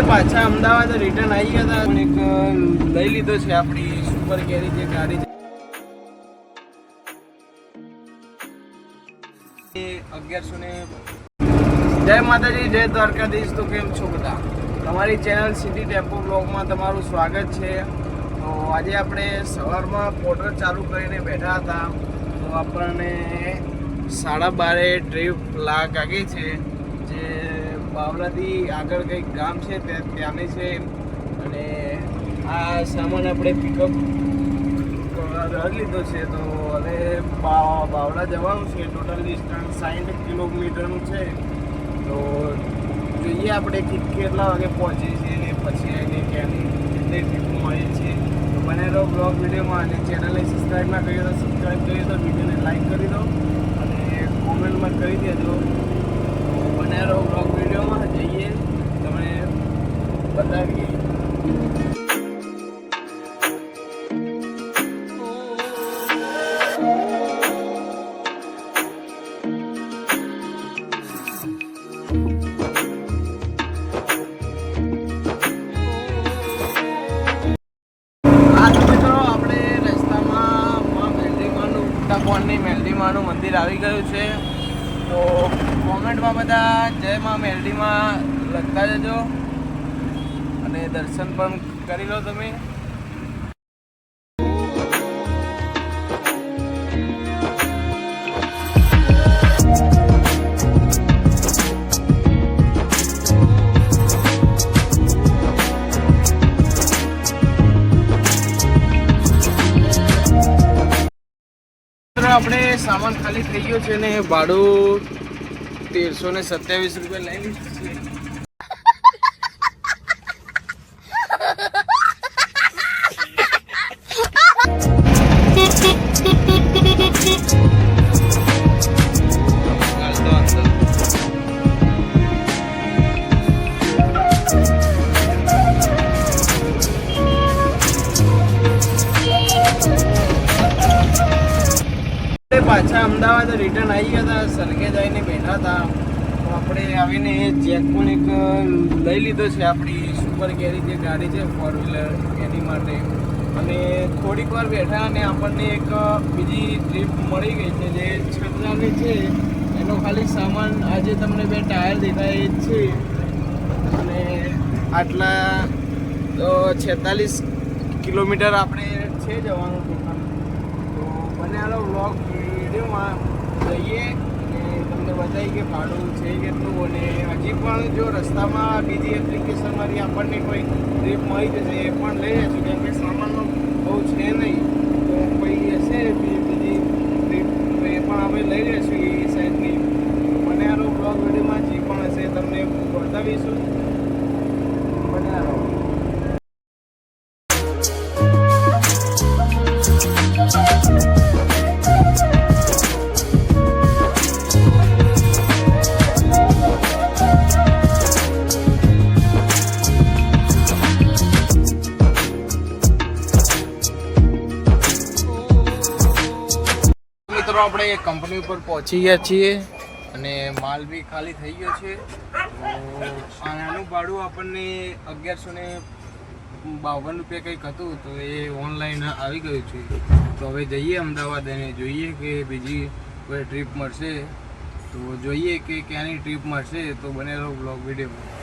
પાછા અમદાવાદ રિટર્ન આવી ગયા હતા પણ એક લઈ લીધો છે આપણી સુપર કેરી જે ગાડી છે 1100 ને જય માતાજી જય દ્વારકાધીશ। તો કેમ છો બધા? તમારી ચેનલ સિટી ટેમ્પો બ્લોગમાં તમારું સ્વાગત છે। તો આજે આપણે સવારમાં પોર્ટર ચાલુ કરીને બેઠા હતા તો આપણને 12:30 ટ્રીપ લાગી છે જે બાવલાથી આગળ કંઈક ગામ છે ત્યાંની છે અને આ સામાન આપણે પિકઅપ લીધો છે તો હવે બાવલા જવાનું છે। ટોટલ ડિસ્ટન્સ 60 કિલોમીટરનું છે તો જોઈએ આપણે કેટલા વાગે પહોંચીએ છીએ અને પછી એને ક્યાંની કેટલી ટ્રીપ મળે છે તો બનેલો બ્લોગ વિડીયોમાં અને ચેનલને સબસ્ક્રાઈબ ના કરી તો સબસ્ક્રાઈબ કરી દો, વિડીયોને લાઈક કરી દો અને કોમેન્ટમાં કરી દેજો। બનેલો બ્લોગ વિડીયોમાં જઈએ તમને બતાવીએ। મેલડીમાનું મંદિર આવી ગયું છે તો કોમેન્ટમાં બધા જય માં મેલડીમાં લખતા જજો અને દર્શન પણ કરી લો તમે। આપણે સામાન ખાલી થઈ ગયો છે ને ભાડું 1327 રૂપિયા લઈ લીધું છે। પાછા અમદાવાદ રિટર્ન આવી ગયા હતા, સરખેજ આવીને બેઠા હતા તો આપણે આવીને જેક પણ એક લઈ લીધો છે આપણી સુપર કેરી જે ગાડી છે 4 વ્હીલર એની માટે અને થોડીક વાર બેઠા અને આપણને એક બીજી ટ્રીપ મળી ગઈ છે જે છત્રાની છે એનો ખાલી સામાન આજે તમને 2 ટાયર દેખાય એ જ છે અને આટલા 46 કિલોમીટર આપણે છે જવાનું ટોટલ। તો બનેલો વ્લોગ વિડીયોમાં જઈએ અને તમને બતાવીએ કે ભાડું છે કેટલું અને હજી પણ જો રસ્તામાં બીજી એપ્લિકેશનમાંથી આપણને કોઈ ટ્રીપ મળી જશે એ પણ લઈ જઈશું કેમ કે સામાનનો બહુ છે નહીં તો કોઈ હશે બીજી ટ્રીપ તો એ પણ અમે લઈ લઈશું એ સાઈડની। બનેલો બ્લોગ વિડીયોમાં જે પણ હશે તમને બતાવીશું। બનેલો આપણે કંપની ઉપર પહોંચી ગયા છીએ અને માલ બી ખાલી થઈ ગયો છે તો આનું ભાડું આપણને 1152 રૂપિયા કંઈક હતું તો એ ઓનલાઈન આવી ગયું છે તો હવે જઈએ અમદાવાદ અને જોઈએ કે બીજી કોઈ ટ્રીપ મળશે તો જોઈએ કે ક્યાંની ટ્રીપ મળશે તો બનેલો બ્લોગ વિડીયોમાં।